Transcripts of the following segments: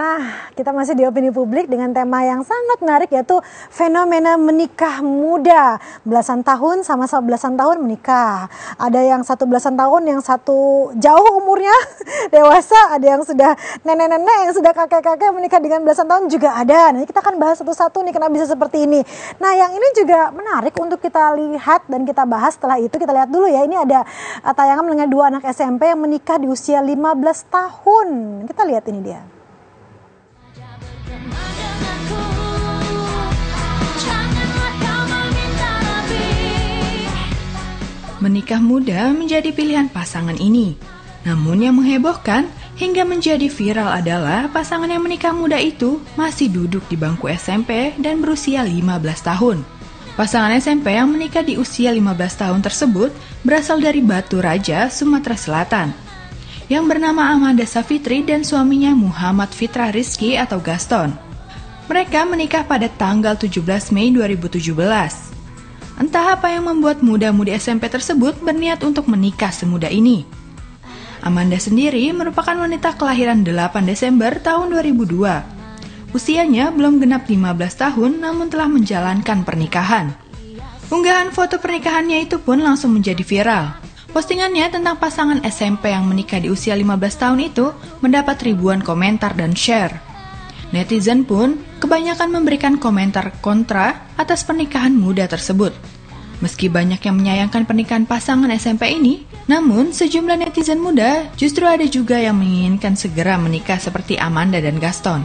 Nah, kita masih di Opini Publik dengan tema yang sangat menarik, yaitu fenomena menikah muda. Belasan tahun, sama-sama belasan tahun menikah. Ada yang satu belasan tahun, yang satu jauh umurnya, dewasa. Ada yang sudah nenek-nenek, yang sudah kakek-kakek menikah dengan belasan tahun juga ada. Nanti kita akan bahas satu-satu nih, kenapa bisa seperti ini. Nah, yang ini juga menarik untuk kita lihat dan kita bahas. Setelah itu kita lihat dulu ya, ini ada tayangan mengenai dua anak SMP yang menikah di usia 15 tahun. Kita lihat ini dia. Menikah muda menjadi pilihan pasangan ini. Namun yang menghebohkan hingga menjadi viral adalah pasangan yang menikah muda itu masih duduk di bangku SMP dan berusia 15 tahun. Pasangan SMP yang menikah di usia 15 tahun tersebut berasal dari Batu Raja, Sumatera Selatan, yang bernama Amanda Safitri dan suaminya Muhammad Fitra Rizky atau Gaston. Mereka menikah pada tanggal 17 Mei 2017. Entah apa yang membuat muda-mudi SMP tersebut berniat untuk menikah semuda ini. Amanda sendiri merupakan wanita kelahiran 8 Desember tahun 2002. Usianya belum genap 15 tahun namun telah menjalankan pernikahan. Unggahan foto pernikahannya itu pun langsung menjadi viral. Postingannya tentang pasangan SMP yang menikah di usia 15 tahun itu mendapat ribuan komentar dan share. Netizen pun kebanyakan memberikan komentar kontra atas pernikahan muda tersebut. Meski banyak yang menyayangkan pernikahan pasangan SMP ini, namun sejumlah netizen muda justru ada juga yang menginginkan segera menikah seperti Amanda dan Gaston.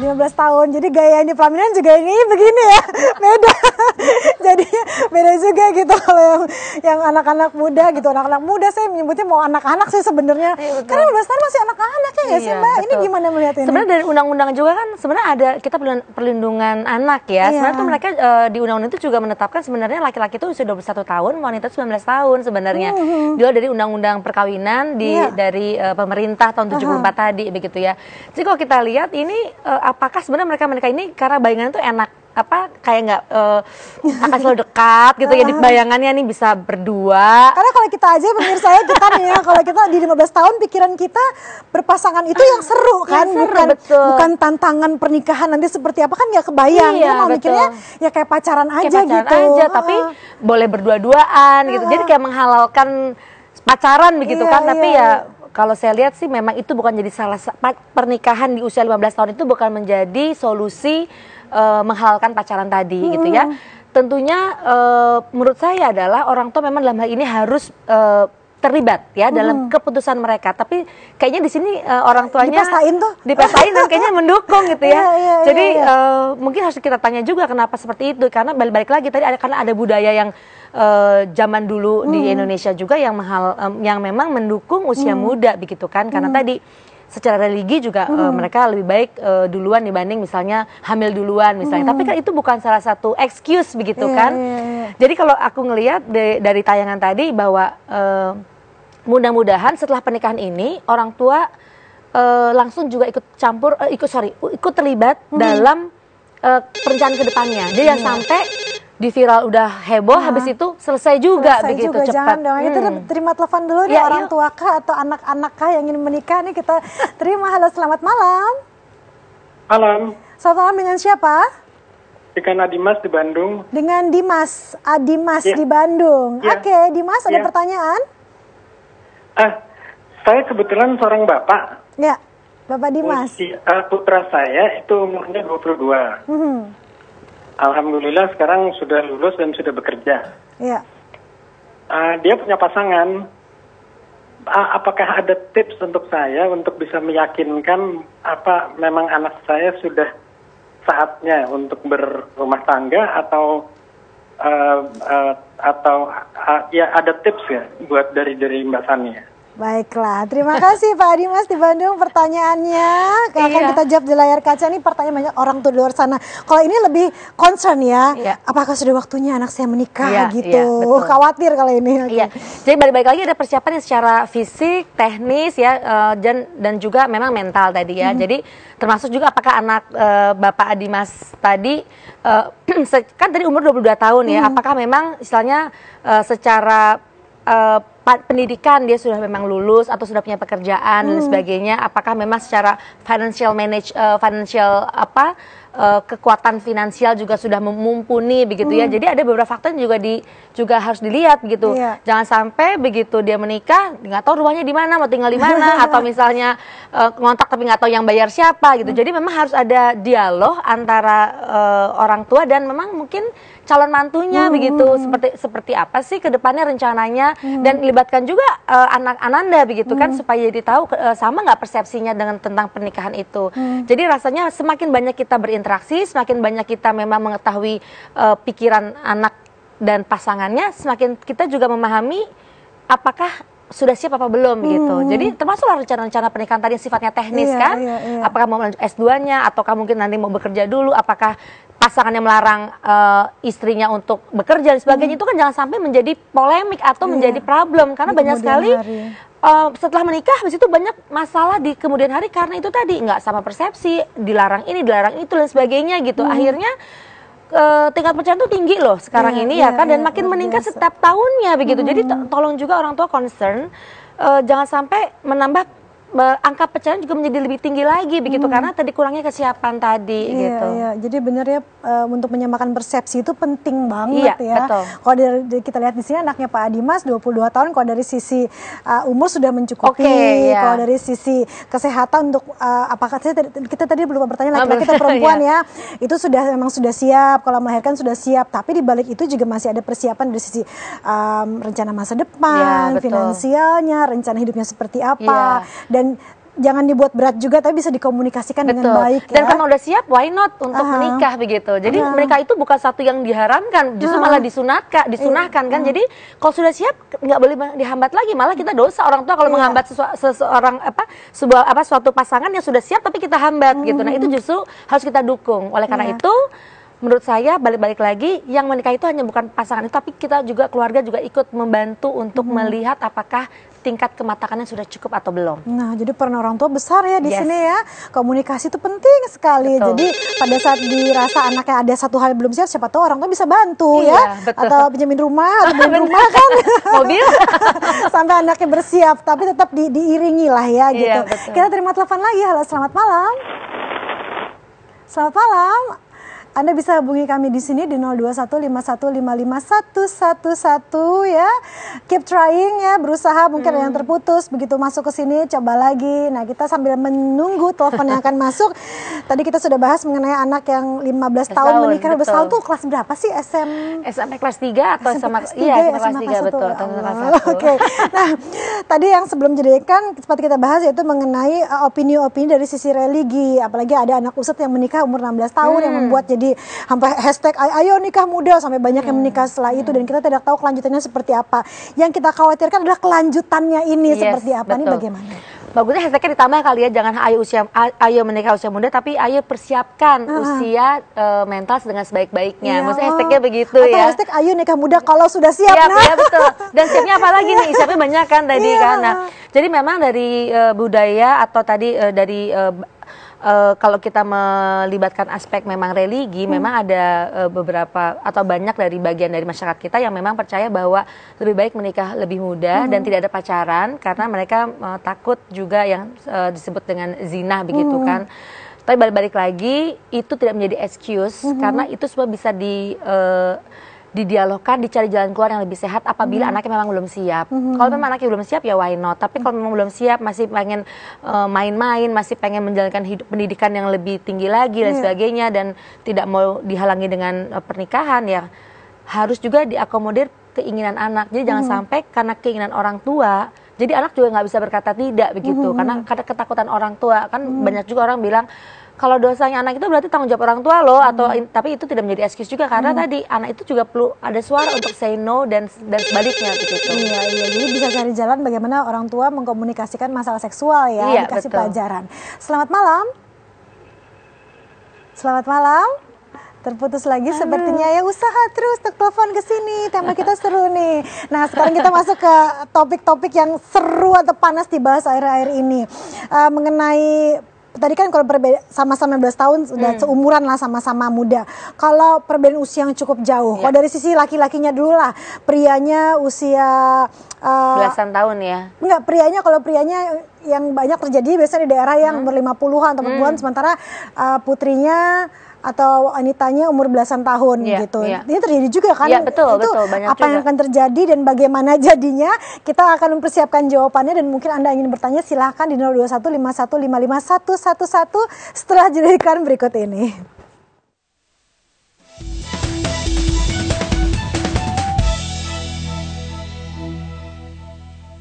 15 tahun, jadi gaya ini pelaminan juga ini begini ya, beda. Jadi beda juga gitu kalau yang anak-anak muda gitu, anak-anak muda saya menyebutnya mau anak-anak sih sebenarnya. Karena 15 tahun masih anak-anak ya nggak sih Mbak? Betul. Ini gimana melihat ini? Sebenarnya dari undang-undang juga kan sebenarnya ada kita perlindungan anak ya. Sebenarnya tuh mereka di undang-undang itu juga menetapkan sebenarnya laki-laki itu usia 21 tahun, wanita 19 tahun sebenarnya. Dia dari undang-undang perkawinan dari pemerintah tahun 74 tadi begitu ya. Jadi kalau kita lihat ini apakah sebenarnya mereka menikah ini karena bayangan itu enak, apa kayak nggak akan selalu dekat gitu ya, di bayangannya nih bisa berdua. Karena kalau kita aja pemirsa ya, kita nih ya, kalau kita di 15 tahun pikiran kita berpasangan itu yang seru kan, bukan tantangan pernikahan nanti seperti apa kan nggak kebayang. Kita mau mikirnya ya kayak pacaran aja gitu. Tapi boleh berdua-duaan gitu. Jadi kayak menghalalkan pacaran begitu kan, tapi ya kalau saya lihat sih memang itu bukan jadi pernikahan di usia 15 tahun itu bukan menjadi solusi menghalalkan pacaran tadi gitu ya. Tentunya menurut saya adalah orang tua memang dalam hal ini harus terlibat ya dalam keputusan mereka. Tapi kayaknya di sini orang tuanya dipestain dan kayaknya mendukung gitu ya. Jadi mungkin harus kita tanya juga kenapa seperti itu, karena balik lagi tadi karena ada budaya yang zaman dulu di Indonesia juga yang memang mendukung usia muda begitu kan, karena tadi secara religi juga mereka lebih baik duluan dibanding misalnya hamil duluan misalnya. Tapi kan itu bukan salah satu excuse begitu kan. Jadi kalau aku ngelihat dari tayangan tadi bahwa mudah-mudahan setelah pernikahan ini orang tua langsung juga ikut terlibat dalam perencanaan kedepannya. Jadi yang sampai di viral udah heboh, habis itu selesai juga begitu cepat. Kita terima telepon dulu nih, orang tua kah atau anak-anak kah yang ingin menikah nih, kita terima. Halo, selamat malam. Malam. Selamat malam, dengan siapa? Dengan Adimas di Bandung. Dengan Dimas, Adimas di Bandung. Oke, Dimas ada pertanyaan? Saya kebetulan seorang bapak. Ya, Bapak Dimas. Putra saya itu umurnya 22. Alhamdulillah sekarang sudah lulus dan sudah bekerja. Iya. Dia punya pasangan. Apakah ada tips untuk saya untuk bisa meyakinkan apa memang anak saya sudah saatnya untuk berumah tangga atau ya ada tips ya buat dari Mbak Sani ya? Baiklah, terima kasih Pak Dimas di Bandung pertanyaannya. Akan kita jawab di layar kaca. Ini pertanyaan banyak orang tuh di luar sana. Kalau ini lebih concern ya, apakah sudah waktunya anak saya menikah gitu. Khawatir kalau ini. Iya, jadi balik-balik lagi ada persiapan yang secara fisik, teknis ya, dan juga memang mental tadi ya. Jadi termasuk juga apakah anak Bapak Dimas tadi, kan tadi umur 22 tahun ya, apakah memang istilahnya secara pendidikan dia sudah memang lulus atau sudah punya pekerjaan dan sebagainya, apakah memang secara kekuatan finansial juga sudah mumpuni begitu ya. Jadi ada beberapa faktor yang juga harus dilihat begitu. Jangan sampai begitu dia menikah nggak tahu rumahnya di mana, mau tinggal di mana, atau misalnya ngontak tapi nggak tahu yang bayar siapa gitu. Jadi memang harus ada dialog antara orang tua dan memang mungkin calon mantunya begitu, seperti apa sih ke depannya rencananya, dan libatkan juga anak Ananda begitu kan, supaya jadi tahu sama nggak persepsinya dengan tentang pernikahan itu. Jadi rasanya semakin banyak kita berinteraksi, semakin banyak kita memang mengetahui pikiran anak dan pasangannya, semakin kita juga memahami apakah sudah siap apa belum gitu. Jadi termasuklah rencana-rencana pernikahan tadi yang sifatnya teknis kan. Apakah mau lanjut S2-nya, ataukah mungkin nanti mau bekerja dulu, apakah pasangannya melarang istrinya untuk bekerja dan sebagainya. Itu kan jangan sampai menjadi polemik atau menjadi problem, karena banyak sekali setelah menikah habis itu banyak masalah di kemudian hari karena itu tadi nggak sama persepsi, dilarang ini, dilarang itu dan sebagainya gitu. Akhirnya tingkat perceraian itu tinggi loh sekarang ini ya kan, dan makin meningkat setiap tahunnya begitu. Jadi tolong juga orang tua concern, jangan sampai menambah angka perceraian juga menjadi lebih tinggi lagi begitu, karena tadi kurangnya kesiapan tadi gitu. Jadi benar ya, untuk menyamakan persepsi itu penting banget ya. Kalau kita lihat di sini anaknya Pak Dimas 22 tahun, kalau dari sisi umur sudah mencukupi, kalau dari sisi kesehatan untuk apakah kita tadi belum bertanya laki-laki atau perempuan ya, itu memang sudah siap, kalau melahirkan sudah siap, tapi di balik itu juga masih ada persiapan dari sisi rencana masa depan, finansialnya, rencana hidupnya seperti apa, dan jangan dibuat berat juga, tapi bisa dikomunikasikan dengan baik. Dan kalau udah siap, why not untuk menikah begitu. Jadi menikah itu bukan satu yang diharamkan, justru malah disunahkan kan. Jadi kalau sudah siap nggak boleh dihambat lagi, malah kita dosa orang tua kalau menghambat suatu pasangan yang sudah siap tapi kita hambat gitu. Nah itu justru harus kita dukung. Oleh karena itu, menurut saya balik-balik lagi, yang menikah itu hanya bukan pasangan itu, tapi kita juga, keluarga juga ikut membantu untuk melihat apakah tingkat kematangannya sudah cukup atau belum. Nah, jadi peran orang tua besar ya di sini ya. Komunikasi itu penting sekali. Jadi pada saat dirasa anaknya ada satu hal belum siap, siapa tahu orang tua bisa bantu ya. Atau pinjamin rumah, atau beli rumah kan. Mobil. Sampai anaknya bersiap, tapi tetap diiringi lah ya gitu. Kita terima telepon lagi. Halo, selamat malam. Selamat malam. Anda bisa hubungi kami di sini di 02151551111 ya. Keep trying ya, berusaha, mungkin ada yang terputus begitu masuk ke sini, coba lagi. Nah, kita sambil menunggu telepon yang akan masuk. Tadi kita sudah bahas mengenai anak yang 15 tahun menikah. 15 tahun tuh kelas berapa sih? SMP kelas 3 atau SMA kelas 3? Iya, kelas 3 betul. Oke. Nah, tadi yang sebelum jadikan sempat kita bahas yaitu mengenai opini-opini dari sisi religi. Apalagi ada anak ustadz yang menikah umur 16 tahun yang membuat jadi sampai hashtag ayo nikah muda, sampai banyak yang menikah setelah itu, dan kita tidak tahu kelanjutannya seperti apa. Yang kita khawatirkan adalah kelanjutannya ini seperti apa. Ini bagaimana? Bagusnya hashtagnya ditambah kali ya, jangan ayo menikah usia muda, tapi ayo persiapkan usia mental dengan sebaik-baiknya. Maksudnya hashtagnya begitu atau ya. Hashtag ayo nikah muda kalau sudah siap. Ya betul. Dan siapnya apa lagi nih? Siapnya banyak kan tadi kan. Nah, jadi memang dari budaya atau tadi dari kalau kita melibatkan aspek memang religi, memang ada beberapa atau banyak dari bagian dari masyarakat kita yang memang percaya bahwa lebih baik menikah lebih muda dan tidak ada pacaran, karena mereka takut juga yang disebut dengan zina begitu kan. Tapi balik lagi itu tidak menjadi excuse, karena itu semua bisa didialogkan, dicari jalan keluar yang lebih sehat apabila anaknya memang belum siap. Kalau memang anaknya belum siap ya why not. Tapi kalau memang belum siap, masih pengen main-main, masih pengen menjalankan pendidikan yang lebih tinggi lagi dan sebagainya, dan tidak mau dihalangi dengan pernikahan, ya harus juga diakomodir keinginan anak. Jadi jangan sampai karena keinginan orang tua, jadi anak juga nggak bisa berkata tidak begitu. Karena ketakutan orang tua kan banyak juga orang bilang kalau dosanya anak itu berarti tanggung jawab orang tua loh, atau tapi itu tidak menjadi excuse juga karena tadi anak itu juga perlu ada suara untuk say no dan sebaliknya begitu. Iya, jadi bisa cari jalan bagaimana orang tua mengkomunikasikan masalah seksual ya, Iya, dikasih betul. pelajaran. Selamat malam. Selamat malam. Terputus lagi sepertinya ya, usaha terus untuk telepon ke sini. Tema kita seru nih. Nah, sekarang kita masuk ke topik-topik yang seru atau panas dibahas akhir-akhir ini. Mengenai tadi kan kalau sama-sama 19 tahun sudah seumuran lah, sama-sama muda. Kalau perbedaan usia yang cukup jauh, kalau dari sisi laki-lakinya dulu lah, prianya usia Belasan tahun ya. enggak, kalau prianya yang banyak terjadi biasanya di daerah yang umur 50-an atau 40-an, sementara putrinya atau wanitanya umur belasan tahun gitu. Ini terjadi juga kan? Iya, betul, itu banyak apa yang akan terjadi dan bagaimana jadinya? Kita akan mempersiapkan jawabannya, dan mungkin Anda ingin bertanya silahkan di 021 5155 111 setelah jeda iklan berikut ini.